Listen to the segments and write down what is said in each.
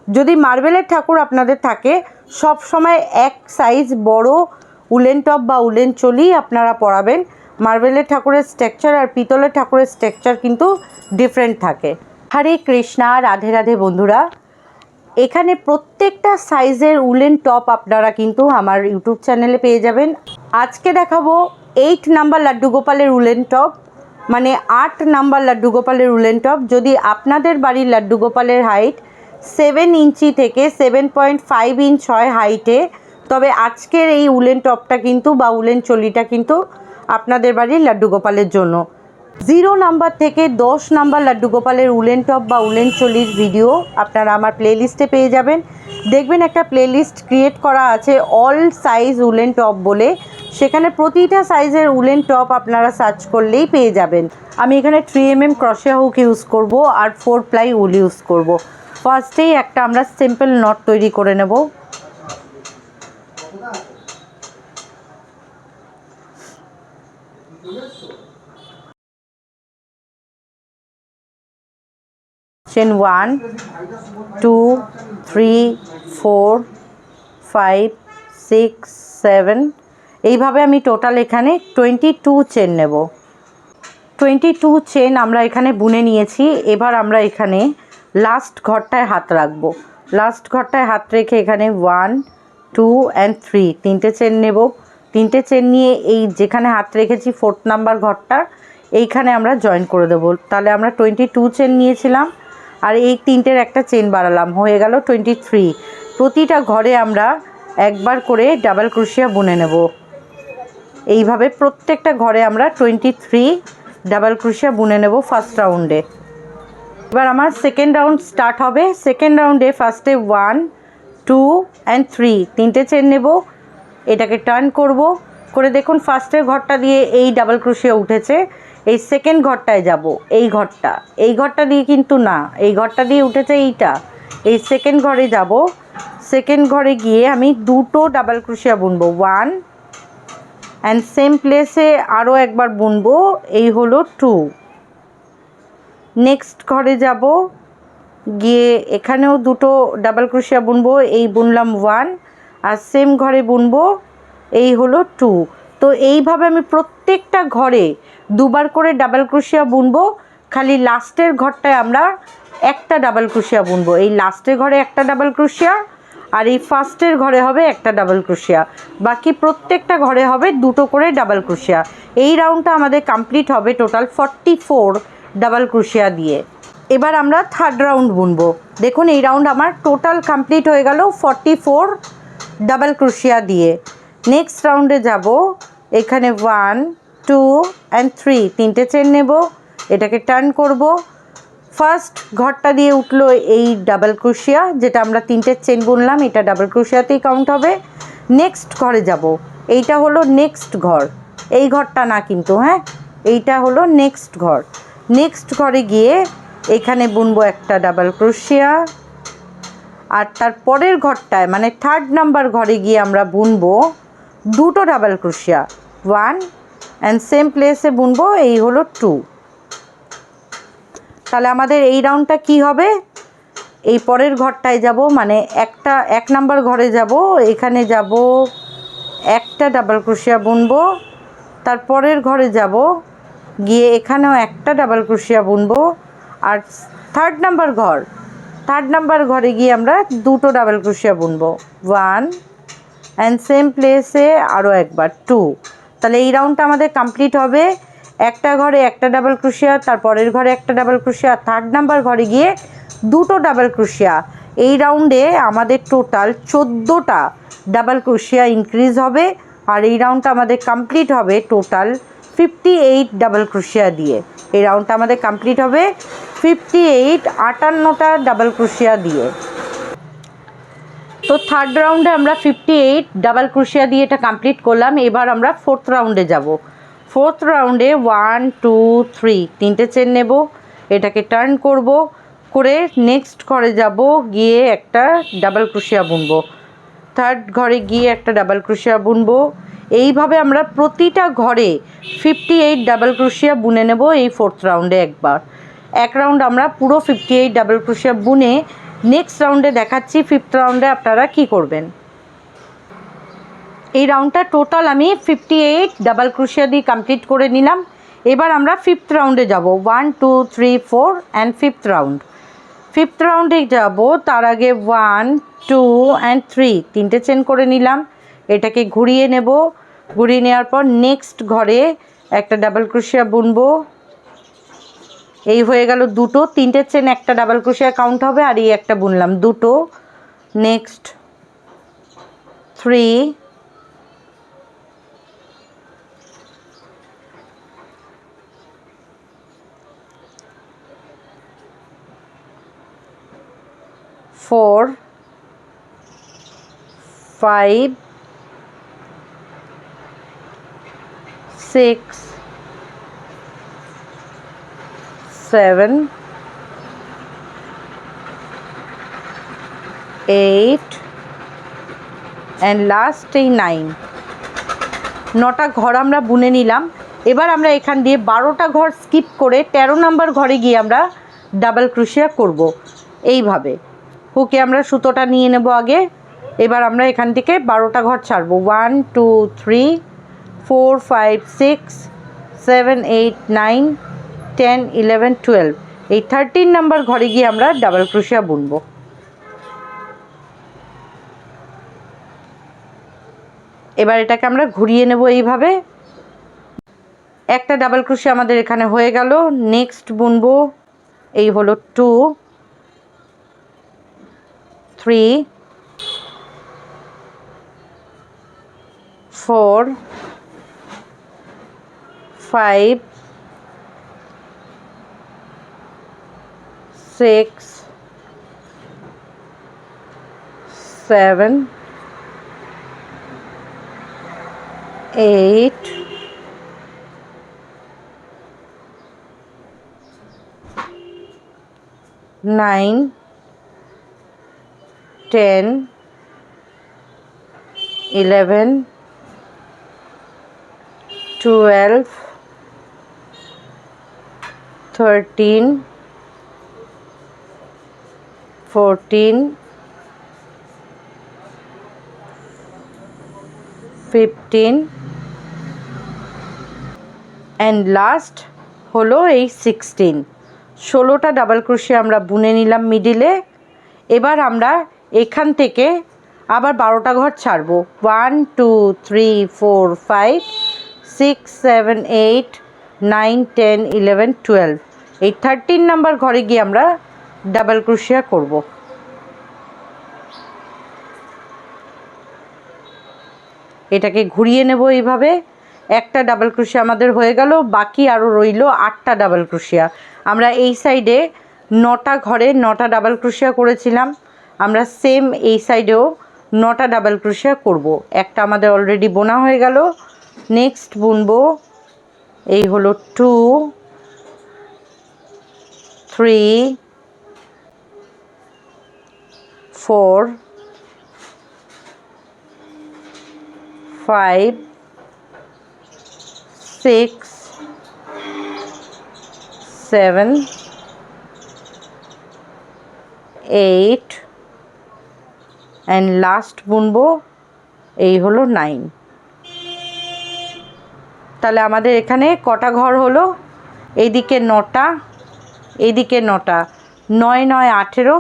যদি মার্বেলের ঠাকুর আপনাদের থাকে সব সময় এক সাইজ বড় উলেন টপ বা উলেন চলি আপনারা পরাবেন। মার্বেলের ঠাকুরের স্ট্রাকচার আর পিতলের ঠাকুরের স্ট্রাকচার কিন্তু ডিফারেন্ট থাকে। হরে কৃষ্ণা, রাধে রাধে বন্ধুরা। এখানে প্রত্যেকটা সাইজের উলেন টপ আপনারা কিন্তু আমার ইউটিউব চ্যানেলে পেয়ে যাবেন। আজকে দেখাবো 8 নাম্বার লাড্ডু গোপালের উলেন টপ, মানে 8 নাম্বার লাড্ডু গোপালের উলেন টপ। যদি আপনাদের বাড়ির লাড্ডু গোপালের হাইট 7 ইঞ্চি থেকে 7.5 ইঞ্চ হয় হাইটে, তবে আজকের এই উলেন টপটা কিন্তু বা উলেন চলিটা কিন্তু আপনাদের বাড়ির লাড্ডু গোপালের জন্য। 0 নাম্বার থেকে 10 নাম্বার লাড্ডু গোপালের উলেন টপ বা উলেন চলির ভিডিও আপনারা আমার প্লেলিস্টে পেয়ে যাবেন। দেখবেন একটা প্লেলিস্ট ক্রিয়েট করা আছে অল সাইজ উলেন টপ বলে, সেখানে প্রতিটা সাইজের উলেন টপ আপনারা সার্চ করলেই পেয়ে যাবেন। আমি এখানে 3mm ক্রশিয়া হুক ইউজ করব আর 4 প্লাই উল ইউজ করব। ফার্স্টেই একটা আমরা সিম্পল নট তৈরি করে নেব। চেন 1 2 3 4 5 6 7, এইভাবে আমি টোটাল এখানে 22 চেন নেব। 22 চেন আমরা এখানে বুনে নিয়েছি। এবার আমরা এখানে লাস্ট ঘরটায় হাত রাখবো। লাস্ট ঘরটায় হাত রেখে এখানে 1 2 and 3 তিনটে চেন নেব। তিনটে চেন নিয়ে এই যেখানে হাত রেখেছি 4th নাম্বার ঘরটা এইখানে আমরা জয়েন করে দেবো। তাহলে আমরা 22 চেন নিয়েছিলাম আর এই তিনটের একটা চেন বাড়ালাম, হয়ে গেল 23। প্রতিটা ঘরে আমরা একবার করে ডাবল ক্রোশিয়া বুনে নেব। এইভাবে প্রত্যেকটা ঘরে আমরা 23 ডাবল ক্রোশিয়া বুনে নেব ফার্স্ট রাউন্ডে। এবার আমার সেকেন্ড রাউন্ড স্টার্ট হবে। সেকেন্ড রাউন্ডে ফার্স্টে 1 2 and 3 তিনটে চেন নেব। এটাকে টার্ন করব, করে দেখুন ফার্স্টের ঘরটা দিয়ে এই ডাবল ক্রোশিয়া উঠেছে। এই সেকেন্ড ঘরটায় যাব, এই ঘরটা দিয়ে কিন্তু না, এই ঘরটা দিয়ে উঠেছে এইটা। এই সেকেন্ড ঘরে যাব, সেকেন্ড ঘরে গিয়ে আমি দুটো ডাবল ক্রোশিয়া বুনবো 1 অ্যান্ড সেম প্লেসে আরও একবার বুনবো, এই হলো 2। নেক্সট ঘরে যাব, গিয়ে এখানেও দুটো ডাবল ক্রোশিয়া বুনবো, এই বুনলাম 1 আর সেম ঘরে বুনবো, এই হলো 2। তো এইভাবে আমি প্রত্যেকটা ঘরে দুবার করে ডাবল ক্রোশিয়া বুনবো। খালি লাস্টের ঘরটায় আমরা একটা ডাবল ক্রোশিয়া বুনবো। এই লাস্টের ঘরে একটা ডাবল ক্রোশিয়া আর এই ফার্স্টের ঘরে হবে একটা ডাবল ক্রোশিয়া, বাকি প্রত্যেকটা ঘরে হবে দুটো করে ডাবল ক্রোশিয়া। এই রাউন্ডটা আমাদের কমপ্লিট হবে টোটাল 44 ডাবল ক্রোশিয়া দিয়ে। এবার আমরা থার্ড রাউন্ড বুনবো। দেখুন এই রাউন্ড আমার টোটাল কমপ্লিট হয়ে গেল 44 ডাবল ক্রোশিয়া দিয়ে। নেক্সট রাউন্ডে যাব, এখানে 1 2 and 3 তিনটে চেন নেব, এটাকে টার্ন করব। ফার্স্ট ঘরটা দিয়ে উঠলো এই ডাবল ক্রোশিয়া, যেটা আমরা তিনটে চেন বুনলাম, এটা ডাবল ক্রোশিয়াতেই কাউন্ট হবে। নেক্সট ঘরে যাব, এইটা হলো নেক্সট ঘর, এই ঘরটা না কিন্তু, হ্যাঁ এইটা হলো নেক্সট ঘর। নেক্সট ঘরে গিয়ে এখানে বুনবো একটা ডাবল ক্রোশিয়া আর তার পরের ঘরটায় মানে থার্ড নাম্বার ঘরে গিয়ে আমরা বুনবো দুটো ডাবল ক্রোশিয়া 1 অ্যান্ড সেম প্লেসে বুনবো, এই হলো 2। তাহলে আমাদের এই রাউন্ডটা কি হবে, এই পরের ঘরটায় যাব মানে এক নাম্বার ঘরে যাব, এখানে যাব একটা ডাবল ক্রোশিয়া বুনবো, তারপরের ঘরে যাব গিয়ে এখানেও একটা ডাবল ক্রোশিয়া বুনবো আর থার্ড নাম্বার ঘরে গিয়ে আমরা দুটো ডাবল ক্রোশিয়া বুনবো 1 অ্যান্ড সেম প্লেসে আরও একবার 2। তাহলে এই রাউন্ডটা আমাদের কমপ্লিট হবে। একটা ঘরে একটা ডাবল ক্রোশিয়া, তারপরের ঘরে একটা ডাবল ক্রোশিয়া, থার্ড নাম্বার ঘরে গিয়ে দুটো ডাবল ক্রোশিয়া। এই রাউন্ডে আমাদের টোটাল 14টা ডাবল ক্রোশিয়া ইনক্রিজ হবে আর এই রাউন্ডটা আমাদের কমপ্লিট হবে টোটাল 58 ডাবল ক্রোশিয়া দিয়ে। এই রাউন্ডটা আমাদের কমপ্লিট হবে 58টা ডাবল ক্রোশিয়া দিয়ে। তো থার্ড রাউন্ডে আমরা 58 ডাবল ক্রোশিয়া দিয়ে এটা কমপ্লিট করলাম। এবার আমরা ফোর্থ রাউন্ডে যাব। ফোর্থ রাউন্ডে 1 2 3 তিনটে চেন নেব, এটাকে টার্ন করব, করে নেক্সট ঘরে যাব, গিয়ে একটা ডাবল ক্রোশিয়া বুনবো, থার্ড ঘরে গিয়ে একটা ডাবল ক্রোশিয়া বুনবো। এইভাবে আমরা প্রতিটা ঘরে 58 ডাবল ক্রোশিয়া বুনে নেব। এই ফোর্থ রাউন্ডে এক রাউন্ড আমরা পুরো 58 ডাবল ক্রোশিয়া বুনে নেক্সট রাউন্ডে দেখাচ্ছি, ফিফথ রাউন্ডে আপনারা কি করবেন। এই রাউন্ডটা টোটাল আমি 58 ডাবল ক্রোশিয়া দিয়ে কমপ্লিট করে নিলাম। এবার আমরা ফিফথ রাউন্ডে যাব, 1 2 3 4 অ্যান্ড ফিফথ রাউন্ড। ফিফথ রাউন্ডে যাব, তার আগে 1 2 অ্যান্ড 3 তিনটে চেন করে নিলাম। এটাকে ঘুরিয়ে নেব, ঘুরিয়ে নেওয়ার পর নেক্সট ঘরে একটা ডাবল ক্রোশিয়া বুনবো। এই হয়ে গেল দুটো, তিনটে চেন একটা ডাবল ক্রোশিয়া কাউন্ট হবে, আর এই একটা বুনলাম দুটো। নেক্সট 3 4 5 6 7 8 অ্যান্ড লাস্ট এই 9। 9টা ঘর আমরা বুনে নিলাম। এবার আমরা এখান দিয়ে 12টা ঘর স্কিপ করে 13 নম্বর ঘরে গিয়ে আমরা ডাবল ক্রোশিয়া করব। এইভাবে হুকে আমরা সুতোটা নিয়ে নেব আগে। এবার আমরা এখান থেকে 12টা ঘর ছাড়বো, 1 2 3 4 5 6 7 8 9 10 11 12। এই 13 নম্বর ঘরে গিয়ে আমরা ডাবল ক্রোশিয়া বুনবো। এবার এটাকে আমরা ঘুরিয়ে নেব এইভাবে। একটা ডাবল ক্রোশিয়া আমাদের এখানে হয়ে গেল। নেক্সট বুনবো, এই হলো 2 3 4 5 6 7 8 9 10 11 12 13 14 15 অ্যান্ড লাস্ট হলো এই 16। 16টা ডাবল ক্রোশিয়া আমরা বুনে নিলাম মিডিলে। এবার আমরা এখান থেকে আবার 12টা ঘর ছাড়বো, 1 2 3 4 5 6 7 8 9 10 11 12। এই 13 নাম্বার ঘরে গিয়ে আমরা ডাবল ক্রোশিয়া করব। এটাকে ঘুরিয়ে নেব এইভাবে। একটা ডাবল ক্রোশিয়া আমাদের হয়ে গেল, বাকি আরও রইল 8টা ডাবল ক্রোশিয়া। আমরা এই সাইডে 9টা ঘরে 9টা ডাবল ক্রোশিয়া করেছিলাম, আমরা সেম এই সাইডেও 9টা ডাবল ক্রোশিয়া করব। একটা আমাদের অলরেডি বোনা হয়ে গেল। নেক্সট বুনবো, এই হলো 2 3 4 5 6 7 8 অ্যান্ড লাস্ট বুনবো, এই হলো 9। তাহলে আমাদের এখানে কটা ঘর হলো, এইদিকে 9টা, এইদিকে 9টা, 9 9 18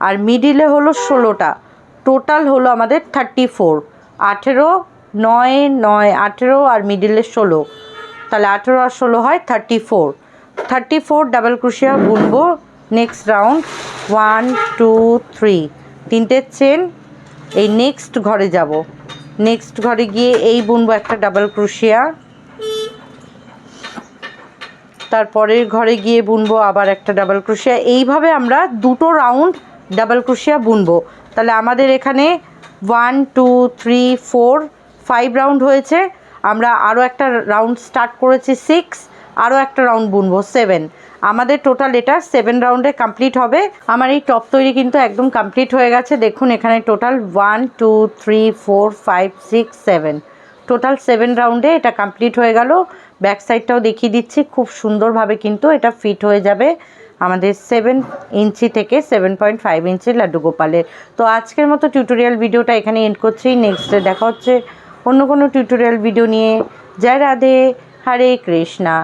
আর মিডিলে হলো 16টা। টোটাল হলো আমাদের 34। 18 9 9 18 আর মিডিলে 16, তাহলে 18 আর 16 হয় 34। 34 ডাবল ক্রোশিয়া বুনবো। নেক্সট রাউন্ড 1 2 3 তিনটে চেন। এই নেক্সট ঘরে যাব, নেক্সট ঘরে গিয়ে এই বুনবো একটা ডাবল ক্রোশিয়া, তারপরের ঘরে গিয়ে বুনবো আবার একটা ডাবল ক্রোশিয়া। এইভাবে আমরা দুটো রাউন্ড ডাবল ক্রোশিয়া বুনবো। তাহলে আমাদের এখানে 1 2 3 4 5 রাউন্ড হয়েছে। আমরা আরও একটা রাউন্ড স্টার্ট করেছি 6, আরও একটা রাউন্ড বুনবো 7। আমাদের টোটাল এটা 7 রাউন্ডে কমপ্লিট হবে। আমার এই টপ তৈরি কিন্তু একদম কমপ্লিট হয়ে গেছে। দেখুন এখানে টোটাল 1 2 3 4 5 6 7, টোটাল 7 রাউন্ডে এটা কমপ্লিট হয়ে গেল। ব্যাক সাইডটাও দেখিয়ে দিচ্ছি, খুব সুন্দরভাবে কিন্তু এটা ফিট হয়ে যাবে। আমাদের 7 ইঞ্চি থেকে 7.5 ইঞ্চি লাড্ডু গোপালের। তো আজকের মতো টিউটোরিয়াল ভিডিওটা এখানে এন্ড করছি। নেক্সটে দেখা হচ্ছে অন্য কোনো টিউটোরিয়াল ভিডিও নিয়ে। জয় রাধে, হরে কৃষ্ণা।